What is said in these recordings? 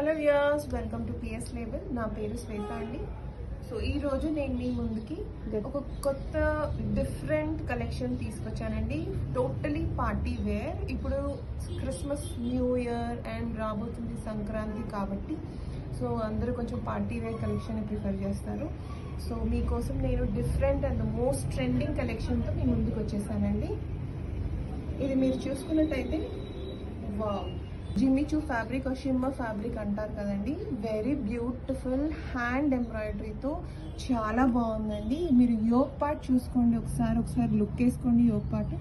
Hello viewers, welcome to PS label. నా పేరు శ్వేత అండి. సో ఈరోజు నేను మీ ముందుకి ఒక కొత్త డిఫరెంట్ కలెక్షన్ తీసుకొచ్చానండి. Totally party wear. ఇప్పుడు క్రిస్మస్, న్యూ ఇయర్ అండ్ రాబోతుంది సంక్రాంతి కాబట్టి సో అందరూ కొంచెం పార్టీ వేర్ కలెక్షన్ ప్రిఫర్ చేస్తారు. సో మీకోసం నేను డిఫరెంట్ అండ్ మోస్ట్ ట్రెండింగ్ కలెక్షన్తో మీ ముందుకు వచ్చేసానండి. ఇది మీరు చూసుకున్నట్టయితే వావ్, జిమ్మిచూ ఫ్యాబ్రిక్ और షిమ్మర్ ఫ్యాబ్రిక్ అంటారు కదండి. వెరీ బ్యూటిఫుల్ హ్యాండ్ ఎంబ్రాయిడరీతో చాలా బాగుందండి. మీరు యోక్ పార్ట్ చూసుకోండి, ఒకసారి లుక్ వేసుకోండి. యోక్ పార్ట్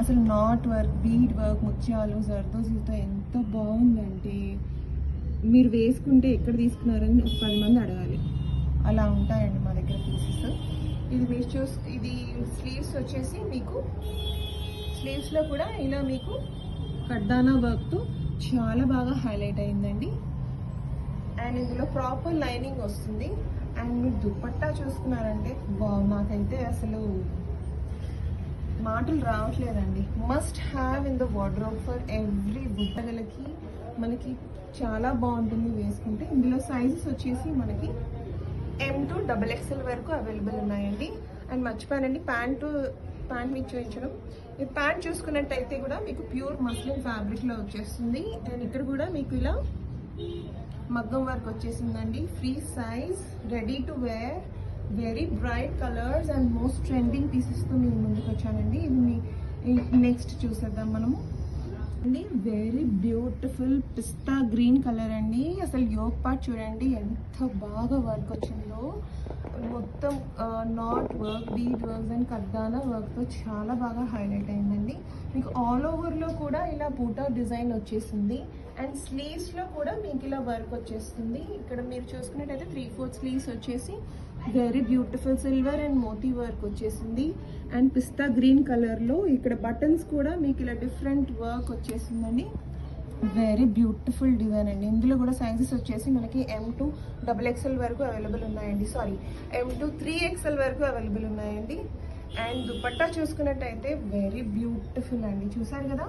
అసలు నాట్ వర్క్, బీడ్ వర్క్, ముత్యాలు, జర్దోజీతో ఎంత బాగుందంటే మీరు వేసుకుంటే ఎక్కడ తీసుకున్నారని ఒక 10 మంది అడగాలి. అలా ఉంటాయండి మా దగ్గర పీసెస్. ఇది మీరు ఇది స్లీవ్స్ వచ్చేసి మీకు స్లీవ్స్లో కూడా ఇలా మీకు కడ్దానా వర్క్తో చాలా బాగా హైలైట్ అయిందండి. అండ్ ఇందులో ప్రాపర్ లైనింగ్ వస్తుంది. అండ్ మీరు దుపట్టా చూసుకున్నారంటే నాకైతే అసలు మాటలు రావట్లేదండి. Must have in the wardrobe for every బుట్టగలకి. మనకి చాలా బాగుంటుంది వేసుకుంటే. ఇందులో సైజెస్ వచ్చేసి మనకి M to XXL వరకు అవైలబుల్ ఉన్నాయండి. అండ్ మర్చిపోయానండి ప్యాంట్ మీకు చూపించడం. ఈ ప్యాంట్ చూసుకున్నట్టయితే కూడా మీకు ప్యూర్ మస్లిన్ ఫ్యాబ్రిక్లో వచ్చేస్తుంది. అండ్ ఇక్కడ కూడా మీకు ఇలా మగ్గం వర్క్ వచ్చేసిందండి. Free size, ready to wear, very bright colours and most trending పీసెస్తో మేము ముందుకు వచ్చానండి. ఇది నెక్స్ట్ చూసేద్దాం మనము అండి. Very beautiful pista green colour అండి. అసలు యోక్ పార్ట్ చూడండి ఎంత బాగా వర్క్ వచ్చిందో. మొత్తం knot work, bead works and కడ్దానా వర్క్తో చాలా బాగా హైలైట్ అయిందండి. మీకు ఆల్ ఓవర్లో కూడా ఇలా బూటా డిజైన్ వచ్చేసింది. అండ్ స్లీవ్స్లో కూడా మీకు ఇలా వర్క్ వచ్చేస్తుంది. ఇక్కడ మీరు చూసుకున్నట్టయితే 3/4 స్లీవ్స్ వచ్చేసి వెరీ బ్యూటిఫుల్ సిల్వర్ అండ్ మోతీ వర్క్ వచ్చేసింది. అండ్ పిస్తా గ్రీన్ కలర్లో ఇక్కడ బటన్స్ కూడా మీకు ఇలా డిఫరెంట్ వర్క్ వచ్చేసిందండి. వెరీ బ్యూటిఫుల్ డిజైన్ అండి. ఇందులో కూడా సైజెస్ వచ్చేసి మనకి M to XXL వరకు అవైలబుల్ ఉన్నాయండి. M to 3XL వరకు అవైలబుల్ ఉన్నాయండి. అండ్ దుపట్టా చూసుకున్నట్టయితే వెరీ బ్యూటిఫుల్ అండి. చూసారు కదా,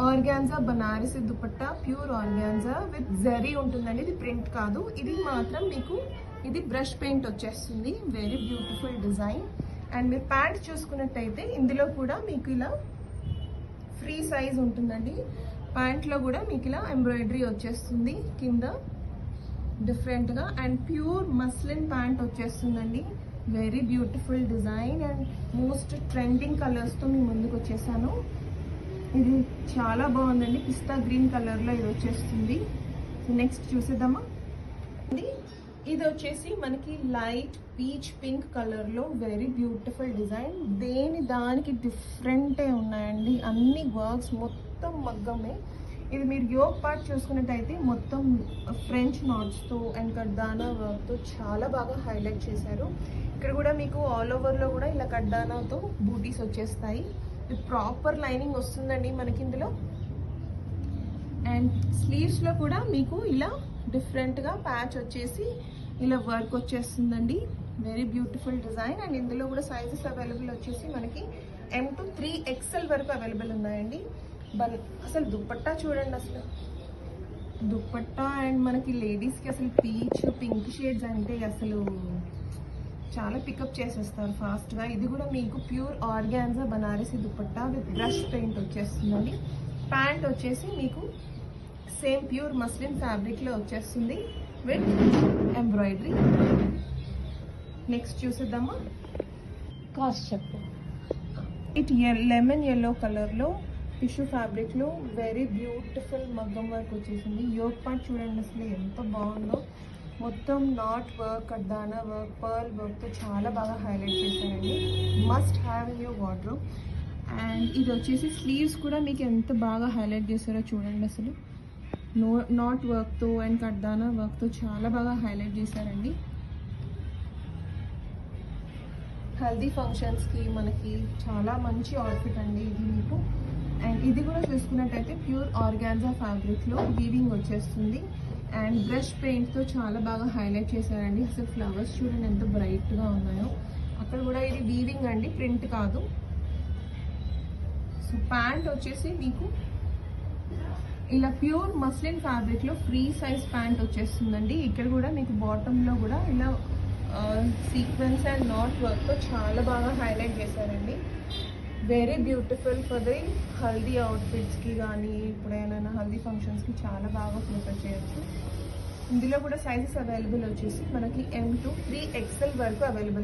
organza Banarasi dupatta, pure organza with zari ఉంటుందండి. ఇది ప్రింట్ కాదు, ఇది మాత్రం మీకు ఇది బ్రష్ పెయింట్ వచ్చేస్తుంది. Very beautiful design. అండ్ మీరు ప్యాంట్ చూసుకున్నట్టయితే ఇందులో కూడా మీకు ఇలా ఫ్రీ సైజ్ ఉంటుందండి. ప్యాంట్లో కూడా మీకు ఇలా ఎంబ్రాయిడరీ వచ్చేస్తుంది కింద డిఫరెంట్గా. అండ్ ప్యూర్ మస్లిన్ ప్యాంట్ వచ్చేస్తుందండి. Very beautiful design and most trending కలర్స్తో మీ ముందుకు వచ్చేసాను. ఇది చాలా బాగుందండి. పిస్తా గ్రీన్ కలర్లో ఇది వచ్చేస్తుంది. సో నెక్స్ట్ చూసేద్దామా. ఇది వచ్చేసి మనకి లైట్ పీచ్ పింక్ కలర్లో వెరీ బ్యూటిఫుల్ డిజైన్. దానికి డిఫరెంటే ఉన్నాయండి. అన్ని వర్క్స్ మొత్తం మగ్గమే. ఇది మీరు యోక్ పార్ట్ చూసుకున్నట్టయితే మొత్తం ఫ్రెంచ్ నాట్స్తో అండ్ కడ్దానా వర్క్తో చాలా బాగా హైలైట్ చేశారు. ఇక్కడ కూడా మీకు ఆల్ ఓవర్లో కూడా ఇలా కడ్దానాతో బూటీస్ వచ్చేస్తాయి. ప్రాపర్ లైనింగ్ వస్తుందండి మనకి ఇందులో. అండ్ స్లీవ్స్లో కూడా మీకు ఇలా డిఫరెంట్గా ప్యాచ్ వచ్చేసి ఇలా వర్క్ వచ్చేస్తుందండి. Very beautiful design. అండ్ ఇందులో కూడా సైజెస్ అవైలబుల్ వచ్చేసి మనకి M to 3XL వరకు అవైలబుల్ ఉన్నాయండి. అసలు దుపట్టా చూడండి. అసలు దుపట్టా అండ్ మనకి లేడీస్కి అసలు పీచ్ పింక్ షేడ్స్ అంటే అసలు చాలా పికప్ చేసేస్తారు ఫాస్ట్గా. ఇది కూడా మీకు pure organza Banarasi dupatta with brush paint వచ్చేస్తుందండి. ప్యాంట్ వచ్చేసి మీకు సేమ్ ప్యూర్ మస్లిన్ ఫ్యాబ్రిక్లో వచ్చేస్తుంది విత్ ఎంబ్రాయిడరీ. నెక్స్ట్ చూసేద్దామా. కాస్ట్ చెప్పు. ఇట్ లెమన్ ఎల్లో కలర్లో టిష్యూ ఫ్యాబ్రిక్లో వెరీ బ్యూటిఫుల్ మగ్గం వర్క్ వచ్చేసింది. యోక్ పార్ట్ చూడండి అసలు ఎంత బాగుందో. మొత్తం నాట్ వర్క్, కడ్దానా వర్క్, పర్ల్ వర్క్తో చాలా బాగా హైలైట్ చేశారండి. Must have in your wardrobe. And ఇది వచ్చేసి స్లీవ్స్ కూడా మీకు ఎంత బాగా హైలైట్ చేశారో చూడండి. అసలు నాట్ వర్క్తో అండ్ కడ్దానా వర్క్తో చాలా బాగా హైలైట్ చేశారండి. హెల్దీ ఫంక్షన్స్కి మనకి చాలా మంచి అవుట్ఫిట్ అండి ఇది మీకు. అండ్ ఇది కూడా చూసుకున్నట్టయితే ప్యూర్ ఆర్గాన్జా ఫ్యాబ్రిక్లో వీవింగ్ వచ్చేస్తుంది. అండ్ బ్రష్ పెయింట్తో చాలా బాగా హైలైట్ చేశారండి. అసలు ఫ్లవర్స్ చూడండి ఎంత బ్రైట్గా ఉన్నాయో. అక్కడ కూడా ఇది వీవింగ్ అండి, ప్రింట్ కాదు. సో ప్యాంట్ వచ్చేసి మీకు ఇలా ప్యూర్ మస్లిన్ ఫ్యాబ్రిక్ లో ఫ్రీ సైజ్ ప్యాంట్ వచ్చేస్తుందండి. ఇక్కడ కూడా మీకు బాటమ్ లో కూడా ఇలా సీక్వెన్స్ అండ్ నాట్ వర్క్ తో చాలా బాగా హైలైట్ చేశారండి. Very beautiful for the haldi అవుట్ఫిట్స్కి కానీ ఇప్పుడైనా హల్దీ ఫంక్షన్స్కి చాలా బాగా ప్రిఫర్ చేయొచ్చు. ఇందులో కూడా సైజెస్ అవైలబుల్ వచ్చేసి మనకి M to 3XL వరకు అవైలబుల్.